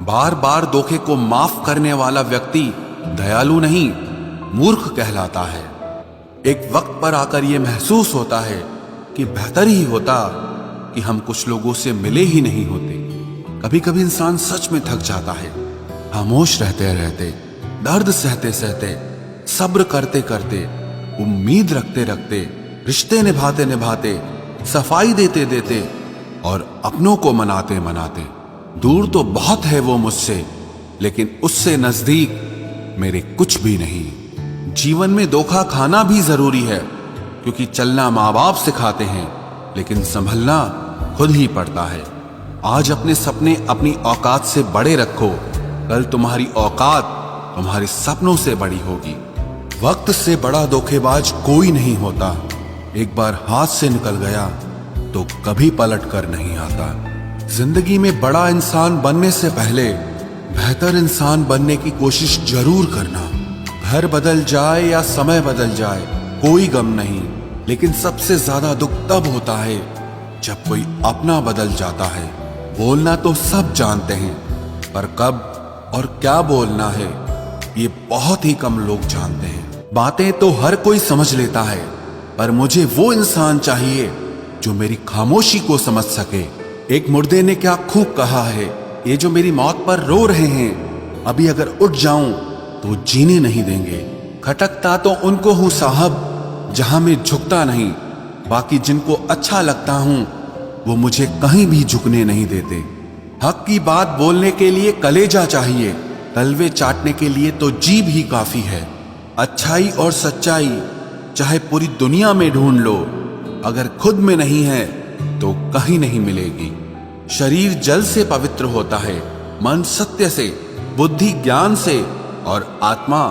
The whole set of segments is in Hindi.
बार बार धोखे को माफ करने वाला व्यक्ति दयालु नहीं, मूर्ख कहलाता है। एक वक्त पर आकर यह महसूस होता है कि बेहतर ही होता कि हम कुछ लोगों से मिले ही नहीं होते। कभी कभी इंसान सच में थक जाता है, खामोश रहते रहते, दर्द सहते सहते, सब्र करते करते, उम्मीद रखते रखते, रिश्ते निभाते निभाते, सफाई देते देते और अपनों को मनाते मनाते। दूर तो बहुत है वो मुझसे, लेकिन उससे नजदीक मेरे कुछ भी नहीं। जीवन में धोखा खाना भी जरूरी है, क्योंकि चलना माँ बाप सिखाते हैं, लेकिन संभलना खुद ही पड़ता है। आज अपने सपने अपनी औकात से बड़े रखो, कल तुम्हारी औकात तुम्हारे सपनों से बड़ी होगी। वक्त से बड़ा धोखेबाज कोई नहीं होता। एक बार हाथ से निकल गया तो कभी पलट कर नहीं आता। जिंदगी में बड़ा इंसान बनने से पहले बेहतर इंसान बनने की कोशिश जरूर करना। घर बदल जाए या समय बदल जाए कोई गम नहीं, लेकिन सबसे ज्यादा दुख तब होता है जब कोई अपना बदल जाता है। बोलना तो सब जानते हैं, पर कब और क्या बोलना है ये बहुत ही कम लोग जानते हैं। बातें तो हर कोई समझ लेता है, पर मुझे वो इंसान चाहिए जो मेरी खामोशी को समझ सके। एक मुर्दे ने क्या खूब कहा है, ये जो मेरी मौत पर रो रहे हैं, अभी अगर उठ जाऊं तो जीने नहीं देंगे। खटकता तो उनको हूं साहब जहां मैं झुकता नहीं, बाकी जिनको अच्छा लगता हूं वो मुझे कहीं भी झुकने नहीं देते। हक की बात बोलने के लिए कलेजा चाहिए, तलवे चाटने के लिए तो जीभ ही काफी है। अच्छाई और सच्चाई चाहे पूरी दुनिया में ढूंढ लो, अगर खुद में नहीं है तो कहीं नहीं मिलेगी। शरीर जल से पवित्र होता है, मन सत्य से, बुद्धि ज्ञान से और आत्मा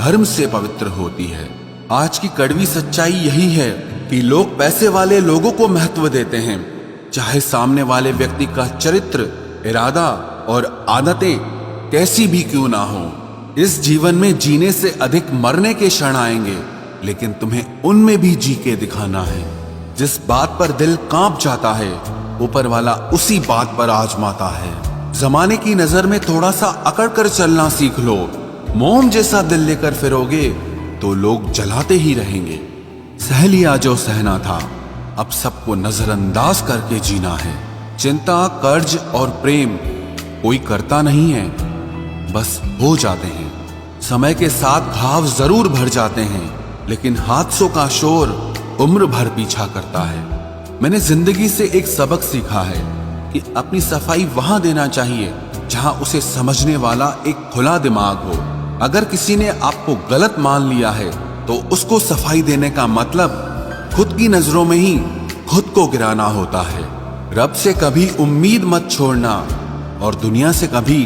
धर्म से पवित्र होती है। आज की कड़वी सच्चाई यही है कि लोग पैसे वाले लोगों को महत्व देते हैं, चाहे सामने वाले व्यक्ति का चरित्र, इरादा और आदतें कैसी भी क्यों ना हो। इस जीवन में जीने से अधिक मरने के क्षण आएंगे, लेकिन तुम्हें उनमें भी जी के दिखाना है। जिस बात पर दिल कांप जाता है, ऊपर वाला उसी बात पर आजमाता है। जमाने की नजर में थोड़ा सा अकड़ कर चलना सीख लो। मोम जैसा दिल लेकर फिरोगे तो लोग जलाते ही रहेंगे। सह लिया जो सहना था, अब सबको नजरअंदाज करके जीना है। चिंता, कर्ज और प्रेम कोई करता नहीं है, बस हो जाते हैं। समय के साथ घाव जरूर भर जाते हैं, लेकिन हादसों का शोर उम्र भर पीछा करता है। मैंने जिंदगी से एक सबक सीखा है कि अपनी सफाई वहां देना चाहिए जहां उसे समझने वाला एक खुला दिमाग हो। अगर किसी ने आपको गलत मान लिया है तो उसको सफाई देने का मतलब खुद की नजरों में ही खुद को गिराना होता है। रब से कभी उम्मीद मत छोड़ना और दुनिया से कभी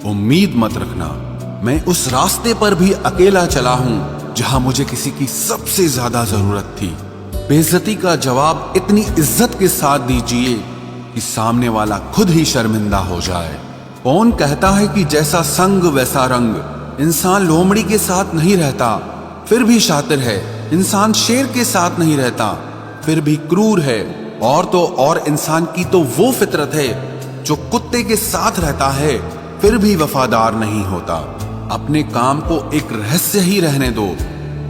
उम्मीद मत रखना। मैं उस रास्ते पर भी अकेला चला हूं जहां मुझे किसी की सबसे ज्यादा जरूरत थी। बेइज्जती का जवाब इतनी इज्जत के साथ दीजिए कि सामने वाला खुद ही शर्मिंदा हो जाए। कौन कहता है कि जैसा संग वैसा रंग। इंसान लोमड़ी के साथ नहीं रहता फिर भी शातिर है। इंसान शेर के साथ नहीं रहता फिर भी क्रूर है। और तो और इंसान की तो वो फितरत है जो कुत्ते के साथ रहता है फिर भी वफादार नहीं होता। अपने काम को एक रहस्य ही रहने दो,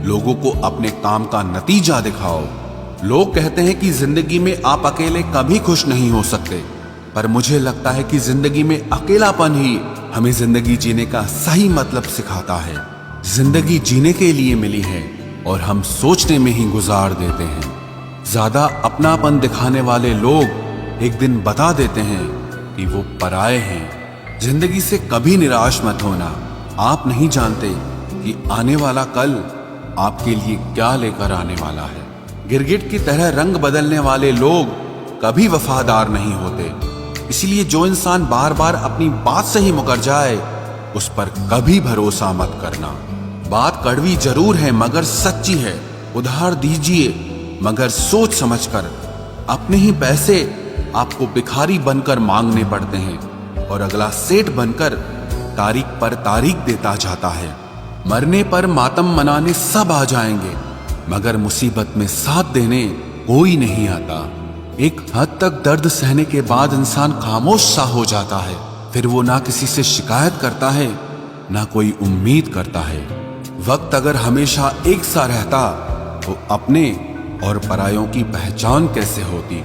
लोगों को अपने काम का नतीजा दिखाओ। लोग कहते हैं कि जिंदगी में आप अकेले कभी खुश नहीं हो सकते, पर मुझे लगता है कि जिंदगी में अकेलापन ही हमें जिंदगी जीने का सही मतलब सिखाता है। जिंदगी जीने के लिए मिली है और हम सोचने में ही गुजार देते हैं। ज्यादा अपनापन दिखाने वाले लोग एक दिन बता देते हैं कि वो पराये हैं। जिंदगी से कभी निराश मत होना। आप नहीं जानते कि आने वाला कल आपके लिए क्या लेकर आने वाला है। गिरगिट की तरह रंग बदलने वाले लोग कभी वफादार नहीं होते। इसलिए जो इंसान बार बार अपनी बात से ही मुकर जाए उस पर कभी भरोसा मत करना। बात कड़वी जरूर है मगर सच्ची है। उधार दीजिए मगर सोच समझकर। अपने ही पैसे आपको भिखारी बनकर मांगने पड़ते हैं और अगला सेठ बनकर तारीख पर तारीख देता जाता है। मरने पर मातम मनाने सब आ जाएंगे, मगर मुसीबत में साथ देने कोई नहीं आता। एक हद तक दर्द सहने के बाद इंसान खामोश सा हो जाता है, फिर वो ना किसी से शिकायत करता है, ना कोई उम्मीद करता है। वक्त अगर हमेशा एक सा रहता तो अपने और परायों की पहचान कैसे होती।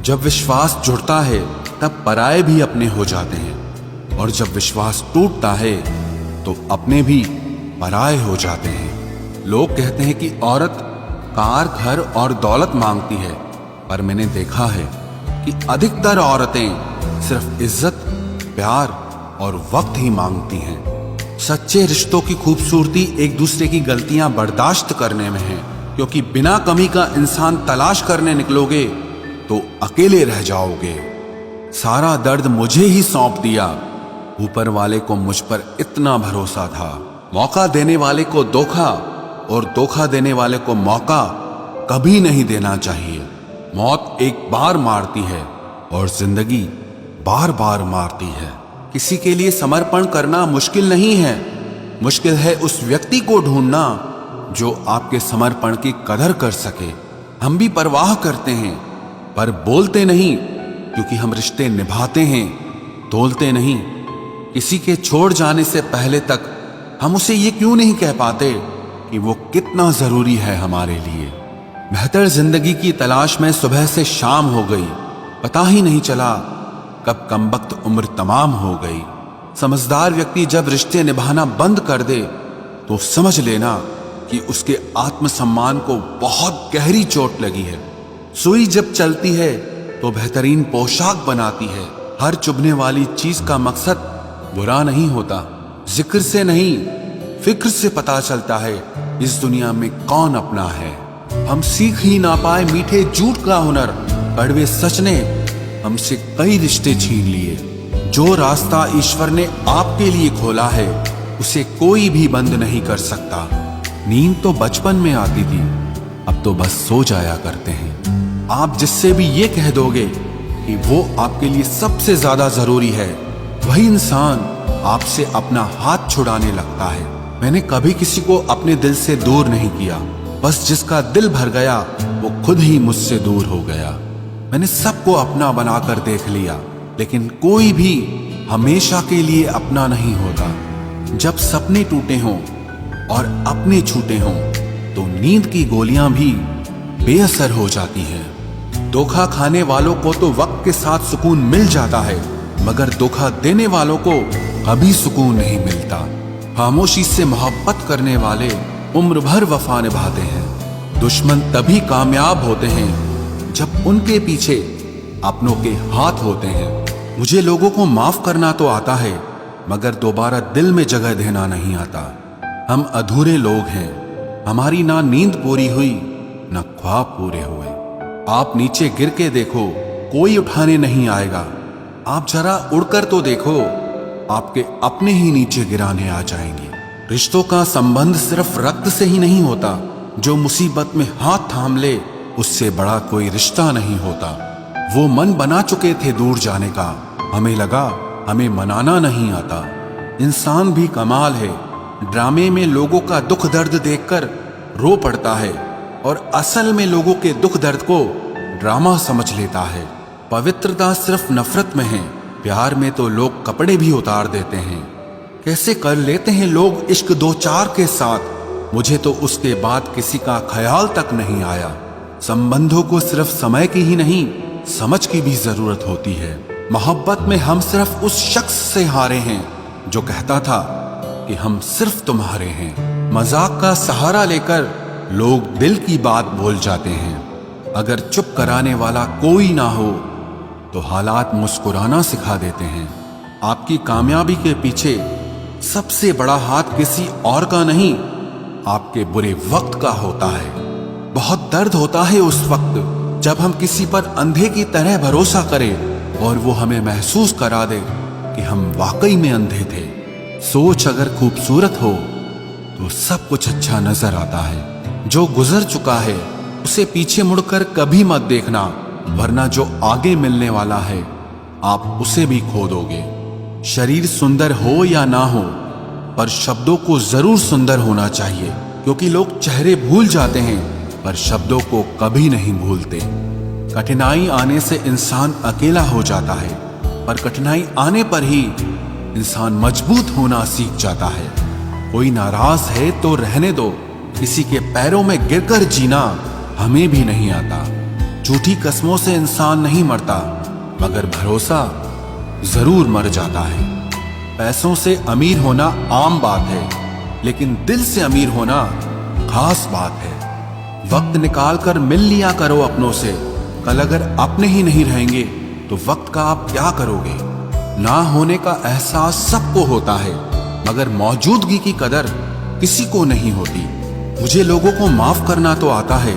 जब विश्वास जुड़ता है तब पराये भी अपने हो जाते हैं, और जब विश्वास टूटता है तो अपने भी पराये हो जाते हैं। लोग कहते हैं कि औरत कार, घर और दौलत मांगती है, पर मैंने देखा है कि अधिकतर औरतें सिर्फ इज्जत, प्यार और वक्त ही मांगती हैं। सच्चे रिश्तों की खूबसूरती एक दूसरे की गलतियां बर्दाश्त करने में है, क्योंकि बिना कमी का इंसान तलाश करने निकलोगे तो अकेले रह जाओगे। सारा दर्द मुझे ही सौंप दिया। ऊपर वाले को मुझ पर इतना भरोसा था। मौका देने वाले को धोखा और धोखा देने वाले को मौका कभी नहीं देना चाहिए। मौत एक बार मारती है और जिंदगी बार बार मारती है। किसी के लिए समर्पण करना मुश्किल नहीं है, मुश्किल है उस व्यक्ति को ढूंढना जो आपके समर्पण की कदर कर सके। हम भी परवाह करते हैं पर बोलते नहीं, क्योंकि हम रिश्ते निभाते हैं, तोलते नहीं। किसी के छोड़ जाने से पहले तक हम उसे ये क्यों नहीं कह पाते कि वो कितना जरूरी है हमारे लिए। बेहतर जिंदगी की तलाश में सुबह से शाम हो गई, पता ही नहीं चला कब कमबख्त उम्र तमाम हो गई। समझदार व्यक्ति जब रिश्ते निभाना बंद कर दे तो समझ लेना कि उसके आत्मसम्मान को बहुत गहरी चोट लगी है। सुई जब चलती है तो बेहतरीन पोशाक बनाती है। हर चुभने वाली चीज का मकसद बुरा नहीं होता। जिक्र से नहीं, फिक्र से पता चलता है इस दुनिया में कौन अपना है। हम सीख ही ना पाए मीठे झूठ का हुनर, कड़वे सच ने हमसे कई रिश्ते छीन लिए। जो रास्ता ईश्वर ने आपके लिए खोला है उसे कोई भी बंद नहीं कर सकता। नींद तो बचपन में आती थी, अब तो बस सो जाया करते हैं। आप जिससे भी ये कह दोगे कि वो आपके लिए सबसे ज्यादा जरूरी है, वही इंसान आपसे अपना हाथ छुड़ाने लगता है। मैंने कभी किसी को अपने दिल से दूर नहीं किया, बस जिसका दिल भर गया वो खुद ही मुझसे दूर हो गया। मैंने सबको अपना बनाकर देख लिया, लेकिन कोई भी हमेशा के लिए अपना नहीं होता। जब सपने टूटे हों और अपने छूटे हों तो नींद की गोलियां भी बेअसर हो जाती हैं। धोखा खाने वालों को तो वक्त के साथ सुकून मिल जाता है, मगर धोखा देने वालों को कभी सुकून नहीं मिलता। खामोशी से मोहब्बत करने वाले उम्र भर वफा निभाते हैं। दुश्मन तभी कामयाब होते हैं जब उनके पीछे अपनों के हाथ होते हैं। मुझे लोगों को माफ करना तो आता है, मगर दोबारा दिल में जगह देना नहीं आता। हम अधूरे लोग हैं, हमारी ना नींद पूरी हुई ना ख्वाब पूरे हुए। आप नीचे गिर के देखो, कोई उठाने नहीं आएगा। आप जरा उड़कर तो देखो, आपके अपने ही नीचे गिराने आ जाएंगे। रिश्तों का संबंध सिर्फ रक्त से ही नहीं होता। जो मुसीबत में हाथ थाम ले उससे बड़ा कोई रिश्ता नहीं होता। वो मन बना चुके थे दूर जाने का, हमें लगा हमें मनाना नहीं आता। इंसान भी कमाल है, ड्रामे में लोगों का दुख दर्द देखकर रो पड़ता है और असल में लोगों के दुख दर्द को ड्रामा समझ लेता है। पवित्रता सिर्फ नफरत में है, प्यार में तो लोग कपड़े भी उतार देते हैं। कैसे कर लेते हैं लोग इश्क दो चार के साथ, मुझे तो उसके बाद किसी का ख्याल तक नहीं आया। संबंधों को सिर्फ समय की ही नहीं, समझ की भी जरूरत होती है। मोहब्बत में हम सिर्फ उस शख्स से हारे हैं जो कहता था कि हम सिर्फ तुम्हारे हैं। मजाक का सहारा लेकर लोग दिल की बात भूल जाते हैं। अगर चुप कराने वाला कोई ना हो तो हालात मुस्कुराना सिखा देते हैं। आपकी कामयाबी के पीछे सबसे बड़ा हाथ किसी और का नहीं, आपके बुरे वक्त का होता है। बहुत दर्द होता है उस वक्त जब हम किसी पर अंधे की तरह भरोसा करें और वो हमें महसूस करा दे कि हम वाकई में अंधे थे। सोच अगर खूबसूरत हो तो सब कुछ अच्छा नजर आता है। जो गुजर चुका है उसे पीछे मुड़कर कभी मत देखना, वरना जो आगे मिलने वाला है आप उसे भी खो दोगे। शरीर सुंदर हो या ना हो, पर शब्दों को जरूर सुंदर होना चाहिए, क्योंकि लोग चेहरे भूल जाते हैं पर शब्दों को कभी नहीं भूलते। कठिनाई आने से इंसान अकेला हो जाता है, पर कठिनाई आने पर ही इंसान मजबूत होना सीख जाता है। कोई नाराज है तो रहने दो, किसी के पैरों में गिरकर जीना हमें भी नहीं आता। झूठी कस्मों से इंसान नहीं मरता, मगर भरोसा जरूर मर जाता है। पैसों से अमीर होना आम बात है, लेकिन दिल से अमीर होना खास बात है। वक्त निकाल कर मिल लिया करो अपनों से। कल अगर अपने ही नहीं रहेंगे तो वक्त का आप क्या करोगे? ना होने का एहसास सबको होता है, मगर मौजूदगी की कदर किसी को नहीं होती। मुझे लोगों को माफ करना तो आता है,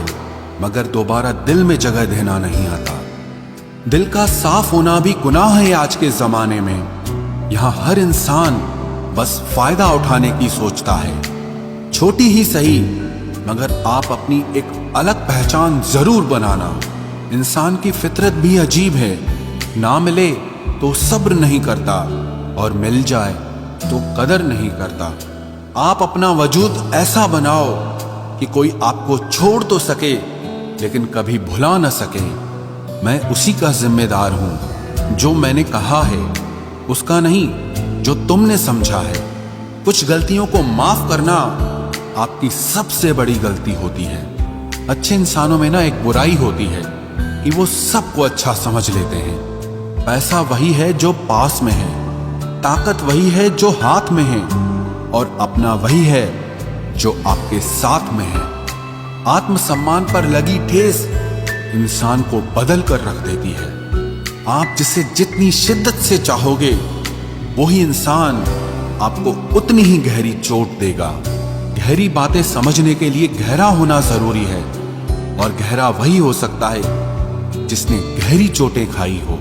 मगर दोबारा दिल में जगह देना नहीं आता। दिल का साफ होना भी गुनाह है आज के जमाने में। यहाँ हर इंसान बस फायदा उठाने की सोचता है। छोटी ही सही, मगर आप अपनी एक अलग पहचान जरूर बनाना। इंसान की फितरत भी अजीब है। ना मिले तो सब्र नहीं करता, और मिल जाए तो कदर नहीं करता। आप अपना वजूद ऐसा बनाओ कि कोई आपको छोड़ तो सके, लेकिन कभी भुला न सके। मैं उसी का जिम्मेदार हूं। जो मैंने कहा है उसका नहीं, जो तुमने समझा है। कुछ गलतियों को माफ करना आपकी सबसे बड़ी गलती होती है। अच्छे इंसानों में ना एक बुराई होती है कि वो सबको अच्छा समझ लेते हैं। पैसा वही है जो पास में है, ताकत वही है जो हाथ में है, और अपना वही है जो आपके साथ में है। आत्मसम्मान पर लगी ठेस इंसान को बदल कर रख देती है। आप जिसे जितनी शिद्दत से चाहोगे, वही इंसान आपको उतनी ही गहरी चोट देगा। गहरी बातें समझने के लिए गहरा होना जरूरी है, और गहरा वही हो सकता है जिसने गहरी चोटें खाई हो।